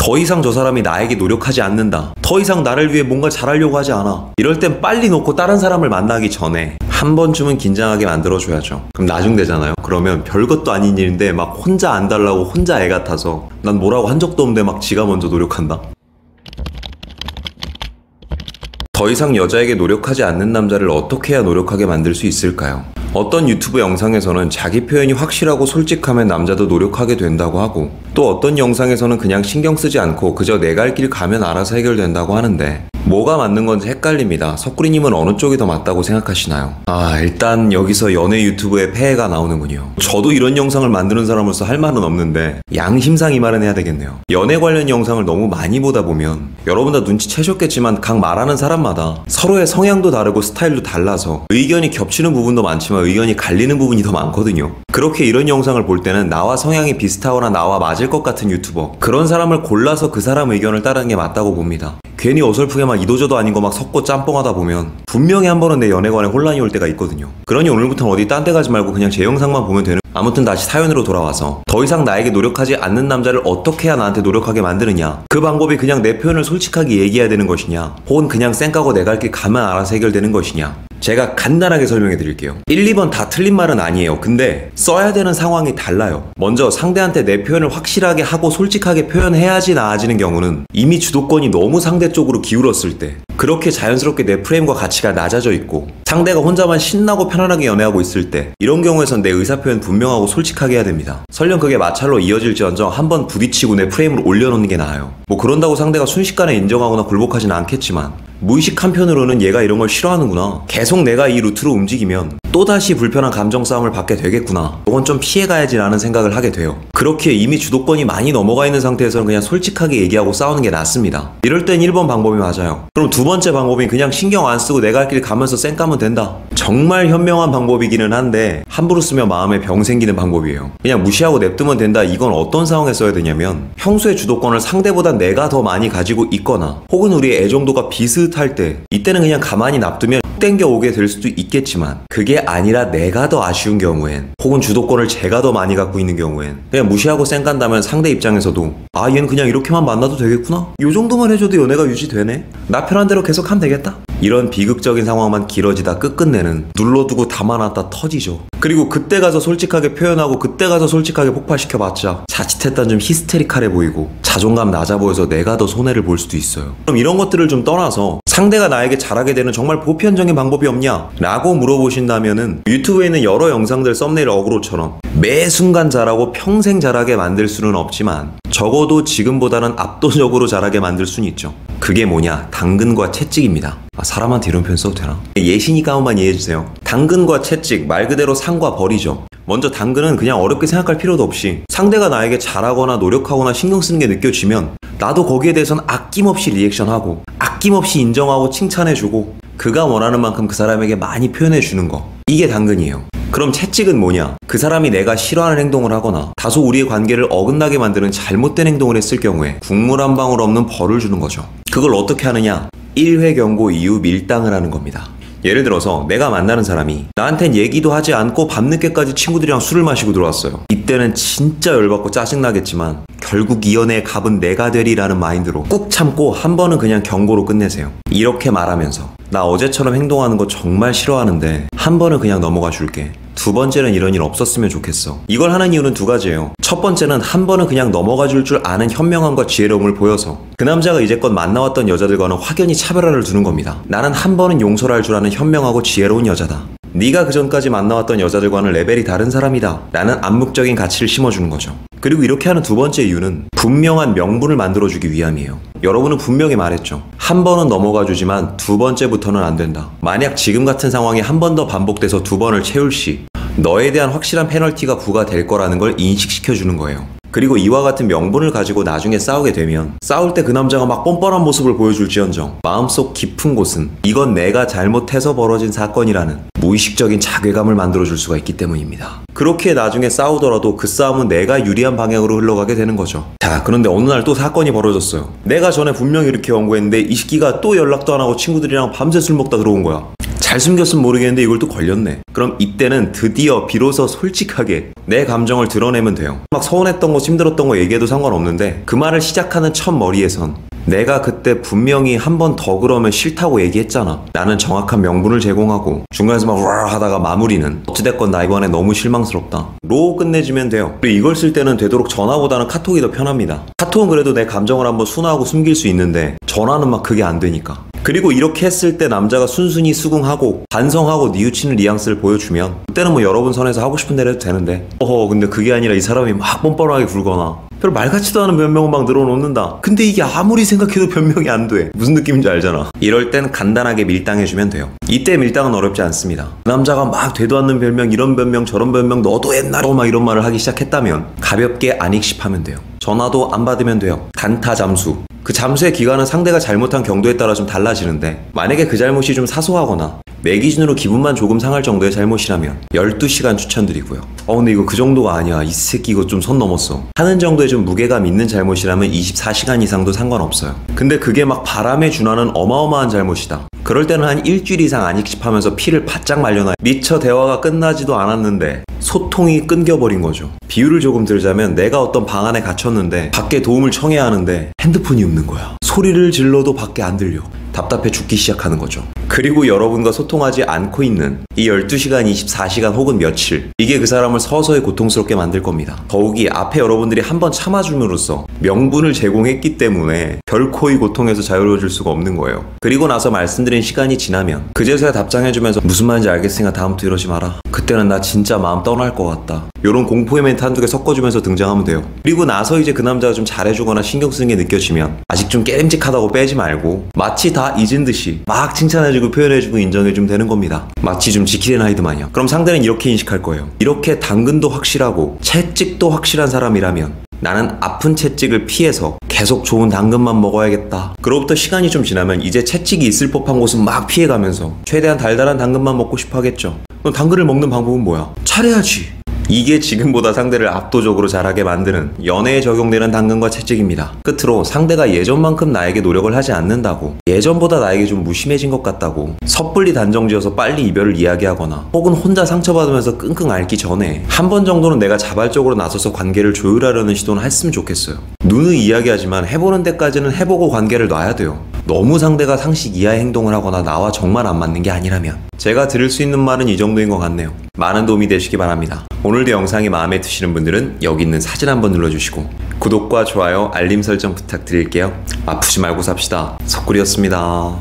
더 이상 저 사람이 나에게 노력하지 않는다. 더 이상 나를 위해 뭔가 잘하려고 하지 않아. 이럴 땐 빨리 놓고 다른 사람을 만나기 전에 한 번쯤은 긴장하게 만들어줘야죠. 그럼 나중 되잖아요. 그러면 별것도 아닌 일인데 막 혼자 안 달라고 혼자 애 같아서 난 뭐라고 한 적도 없는데 막 지가 먼저 노력한다. 더 이상 여자에게 노력하지 않는 남자를 어떻게 해야 노력하게 만들 수 있을까요? 어떤 유튜브 영상에서는 자기 표현이 확실하고 솔직하면 남자도 노력하게 된다고 하고, 또 어떤 영상에서는 그냥 신경 쓰지 않고 그저 내 갈 길 가면 알아서 해결된다고 하는데 뭐가 맞는 건지 헷갈립니다. 석구리님은 어느 쪽이 더 맞다고 생각하시나요? 일단 여기서 연애 유튜브의 폐해가 나오는군요. 저도 이런 영상을 만드는 사람으로서 할 말은 없는데 양심상 이 말은 해야 되겠네요. 연애 관련 영상을 너무 많이 보다 보면 여러분 다 눈치채셨겠지만 각 말하는 사람마다 서로의 성향도 다르고 스타일도 달라서 의견이 겹치는 부분도 많지만 의견이 갈리는 부분이 더 많거든요. 그렇게 이런 영상을 볼 때는 나와 성향이 비슷하거나 나와 맞을 것 같은 유튜버, 그런 사람을 골라서 그 사람 의견을 따르는 게 맞다고 봅니다. 괜히 어설프게 막 이도저도 아닌 거 막 섞고 짬뽕하다 보면 분명히 한 번은 내 연애관에 혼란이 올 때가 있거든요. 그러니 오늘부터는 어디 딴 데 가지 말고 그냥 제 영상만 보면 되는. 아무튼 다시 사연으로 돌아와서 더 이상 나에게 노력하지 않는 남자를 어떻게 해야 나한테 노력하게 만드느냐, 그 방법이 그냥 내 표현을 솔직하게 얘기해야 되는 것이냐, 혹은 그냥 쌩까고 내 갈 길 가면 알아서 해결되는 것이냐, 제가 간단하게 설명해 드릴게요. 1, 2번 다 틀린 말은 아니에요. 근데 써야 되는 상황이 달라요. 먼저 상대한테 내 표현을 확실하게 하고 솔직하게 표현해야지 나아지는 경우는 이미 주도권이 너무 상대 쪽으로 기울었을 때, 그렇게 자연스럽게 내 프레임과 가치가 낮아져 있고 상대가 혼자만 신나고 편안하게 연애하고 있을 때, 이런 경우에선 내 의사표현 분명하고 솔직하게 해야 됩니다. 설령 그게 마찰로 이어질지언정 한번 부딪히고 내 프레임을 올려놓는 게 나아요. 뭐 그런다고 상대가 순식간에 인정하거나 굴복하진 않겠지만 무의식 한편으로는 얘가 이런 걸 싫어하는구나, 계속 내가 이 루트로 움직이면 또다시 불편한 감정 싸움을 받게 되겠구나, 이건 좀 피해가야지 라는 생각을 하게 돼요. 그렇게 이미 주도권이 많이 넘어가 있는 상태에서는 그냥 솔직하게 얘기하고 싸우는 게 낫습니다. 이럴 땐 1번 방법이 맞아요. 그럼 두 번째 방법인 그냥 신경 안 쓰고 내 갈 길 가면서 쌩 까면 된다. 정말 현명한 방법이기는 한데 함부로 쓰면 마음에 병 생기는 방법이에요. 그냥 무시하고 냅두면 된다. 이건 어떤 상황에 써야 되냐면, 평소에 주도권을 상대보다 내가 더 많이 가지고 있거나 혹은 우리의 애정도가 비슷할 때, 이때는 그냥 가만히 놔두면 땡겨 오게 될 수도 있겠지만, 그게 아니라 내가 더 아쉬운 경우엔, 혹은 주도권을 제가 더 많이 갖고 있는 경우엔 그냥 무시하고 쌩 깐다면 상대 입장에서도 얘는 그냥 이렇게만 만나도 되겠구나, 요 정도만 해줘도 연애가 유지되네, 나 편한 대로 계속 하면 되겠다, 이런 비극적인 상황만 길어지다 끝끝내는 눌러두고 담아놨다 터지죠. 그리고 그때 가서 솔직하게 표현하고 그때 가서 솔직하게 폭발시켜봤자 자칫했단 좀 히스테리칼해 보이고 자존감 낮아 보여서 내가 더 손해를 볼 수도 있어요. 그럼 이런 것들을 좀 떠나서 상대가 나에게 잘하게 되는 정말 보편적인 방법이 없냐? 라고 물어보신다면은 유튜브에 있는 여러 영상들 썸네일 어그로처럼 매 순간 잘하고 평생 잘하게 만들 수는 없지만 적어도 지금보다는 압도적으로 잘하게 만들 수는 있죠. 그게 뭐냐? 당근과 채찍입니다. 사람한테 이런 표현 써도 되나? 예시니까 한번만 이해해주세요. 당근과 채찍, 말 그대로 상과 벌이죠. 먼저 당근은 그냥 어렵게 생각할 필요도 없이 상대가 나에게 잘하거나 노력하거나 신경 쓰는 게 느껴지면 나도 거기에 대해서는 아낌없이 리액션하고 아낌없이 인정하고 칭찬해주고 그가 원하는 만큼 그 사람에게 많이 표현해주는 거, 이게 당근이에요. 그럼 채찍은 뭐냐? 그 사람이 내가 싫어하는 행동을 하거나 다소 우리의 관계를 어긋나게 만드는 잘못된 행동을 했을 경우에 국물 한 방울 없는 벌을 주는 거죠. 그걸 어떻게 하느냐? 1회 경고 이후 밀당을 하는 겁니다. 예를 들어서 내가 만나는 사람이 나한텐 얘기도 하지 않고 밤늦게까지 친구들이랑 술을 마시고 들어왔어요. 이때는 진짜 열받고 짜증나겠지만 결국 이 연애의 갑은 내가 되리라는 마인드로 꾹 참고 한 번은 그냥 경고로 끝내세요. 이렇게 말하면서 나 어제처럼 행동하는 거 정말 싫어하는데 한 번은 그냥 넘어가 줄게. 두 번째는 이런 일 없었으면 좋겠어. 이걸 하는 이유는 두 가지예요. 첫 번째는 한 번은 그냥 넘어가 줄 아는 현명함과 지혜로움을 보여서 그 남자가 이제껏 만나왔던 여자들과는 확연히 차별화를 두는 겁니다. 나는 한 번은 용서를 할 줄 아는 현명하고 지혜로운 여자다. 네가 그전까지 만나왔던 여자들과는 레벨이 다른 사람이다 라는 암묵적인 가치를 심어주는 거죠. 그리고 이렇게 하는 두 번째 이유는 분명한 명분을 만들어주기 위함이에요. 여러분은 분명히 말했죠. 한 번은 넘어가 주지만 두 번째부터는 안 된다. 만약 지금 같은 상황이 한 번 더 반복돼서 두 번을 채울 시 너에 대한 확실한 페널티가 부과될 거라는 걸 인식시켜주는 거예요. 그리고 이와 같은 명분을 가지고 나중에 싸우게 되면 싸울 때 그 남자가 막 뻔뻔한 모습을 보여줄지언정 마음속 깊은 곳은 이건 내가 잘못해서 벌어진 사건이라는 무의식적인 자괴감을 만들어줄 수가 있기 때문입니다. 그렇게 나중에 싸우더라도 그 싸움은 내가 유리한 방향으로 흘러가게 되는 거죠. 자, 그런데 어느 날 또 사건이 벌어졌어요. 내가 전에 분명히 이렇게 원고했는데 이 새끼가 또 연락도 안 하고 친구들이랑 밤새 술 먹다 들어온 거야. 잘 숨겼으면 모르겠는데 이걸 또 걸렸네. 그럼 이때는 드디어 비로소 솔직하게 내 감정을 드러내면 돼요. 막 서운했던 거 힘들었던 거 얘기해도 상관없는데 그 말을 시작하는 첫 머리에선 내가 그때 분명히 한 번 더 그러면 싫다고 얘기했잖아. 나는 정확한 명분을 제공하고 중간에서 막 우와 하다가 마무리는 어찌됐건 나 이번에 너무 실망스럽다 로 끝내주면 돼요. 그리고 이걸 쓸 때는 되도록 전화보다는 카톡이 더 편합니다. 카톡은 그래도 내 감정을 한번 순화하고 숨길 수 있는데 전화는 막 그게 안 되니까. 그리고 이렇게 했을 때 남자가 순순히 수긍하고 반성하고 뉘우치는 뉘앙스를 보여주면 그때는 뭐 여러분 선에서 하고 싶은 대로 해도 되는데 근데 그게 아니라 이 사람이 막 뻔뻔하게 굴거나 별 말 같지도 않은 변명을 막 늘어놓는다. 근데 이게 아무리 생각해도 변명이 안 돼. 무슨 느낌인지 알잖아. 이럴 땐 간단하게 밀당해주면 돼요. 이때 밀당은 어렵지 않습니다. 그 남자가 막 되도 않는 변명, 이런 변명, 저런 변명, 너도 옛날에 막 이런 말을 하기 시작했다면 가볍게 안익십하면 돼요. 전화도 안 받으면 돼요. 단타 잠수. 그 잠수의 기간은 상대가 잘못한 경도에 따라 좀 달라지는데 만약에 그 잘못이 좀 사소하거나 내 기준으로 기분만 조금 상할 정도의 잘못이라면 12시간 추천드리고요. 근데 이거 그 정도가 아니야. 이 새끼 이거 좀 선 넘었어. 하는 정도의 좀 무게감 있는 잘못이라면 24시간 이상도 상관없어요. 근데 그게 막 바람에 준하는 어마어마한 잘못이다. 그럴 때는 한 일주일 이상 안익십하면서 피를 바짝 말려놔요. 미처 대화가 끝나지도 않았는데 소통이 끊겨버린 거죠. 비유를 조금 들자면 내가 어떤 방 안에 갇혔는데 밖에 도움을 청해야 하는데 핸드폰이 없는 거야. 소리를 질러도 밖에 안 들려. 답답해 죽기 시작하는 거죠. 그리고 여러분과 소통하지 않고 있는 이 12시간, 24시간 혹은 며칠, 이게 그 사람을 서서히 고통스럽게 만들 겁니다. 더욱이 앞에 여러분들이 한번 참아줌으로써 명분을 제공했기 때문에 결코 이 고통에서 자유로워질 수가 없는 거예요. 그리고 나서 말씀드린 시간이 지나면 그제서야 답장해주면서 무슨 말인지 알겠으니까 다음부터 이러지 마라. 그때는 나 진짜 마음 떠날 것 같다. 요런 공포의 멘트 한두 개 섞어주면서 등장하면 돼요. 그리고 나서 이제 그 남자가 좀 잘해주거나 신경 쓰는 게 느껴지면 아직 좀 깨름직하다고 빼지 말고 마치 다 잊은 듯이 막 칭찬해주고 표현해주고 인정해주면 되는 겁니다. 마치 좀 지킬의 나이드 마냥. 그럼 상대는 이렇게 인식할 거예요. 이렇게 당근도 확실하고 채찍도 확실한 사람이라면 나는 아픈 채찍을 피해서 계속 좋은 당근만 먹어야겠다. 그로부터 시간이 좀 지나면 이제 채찍이 있을 법한 곳은 막 피해가면서 최대한 달달한 당근만 먹고 싶어 하겠죠. 그럼 당근을 먹는 방법은 뭐야? 잘해야지. 이게 지금보다 상대를 압도적으로 잘하게 만드는 연애에 적용되는 당근과 채찍입니다. 끝으로 상대가 예전만큼 나에게 노력을 하지 않는다고, 예전보다 나에게 좀 무심해진 것 같다고 섣불리 단정지어서 빨리 이별을 이야기하거나 혹은 혼자 상처받으면서 끙끙 앓기 전에 한 번 정도는 내가 자발적으로 나서서 관계를 조율하려는 시도는 했으면 좋겠어요. 누누이 이야기하지만 해보는 데까지는 해보고 관계를 놔야 돼요. 너무 상대가 상식 이하의 행동을 하거나 나와 정말 안 맞는 게 아니라면. 제가 드릴 수 있는 말은 이 정도인 것 같네요. 많은 도움이 되시기 바랍니다. 오늘도 영상이 마음에 드시는 분들은 여기 있는 사진 한번 눌러주시고 구독과 좋아요, 알림 설정 부탁드릴게요. 아프지 말고 삽시다. 석구리였습니다.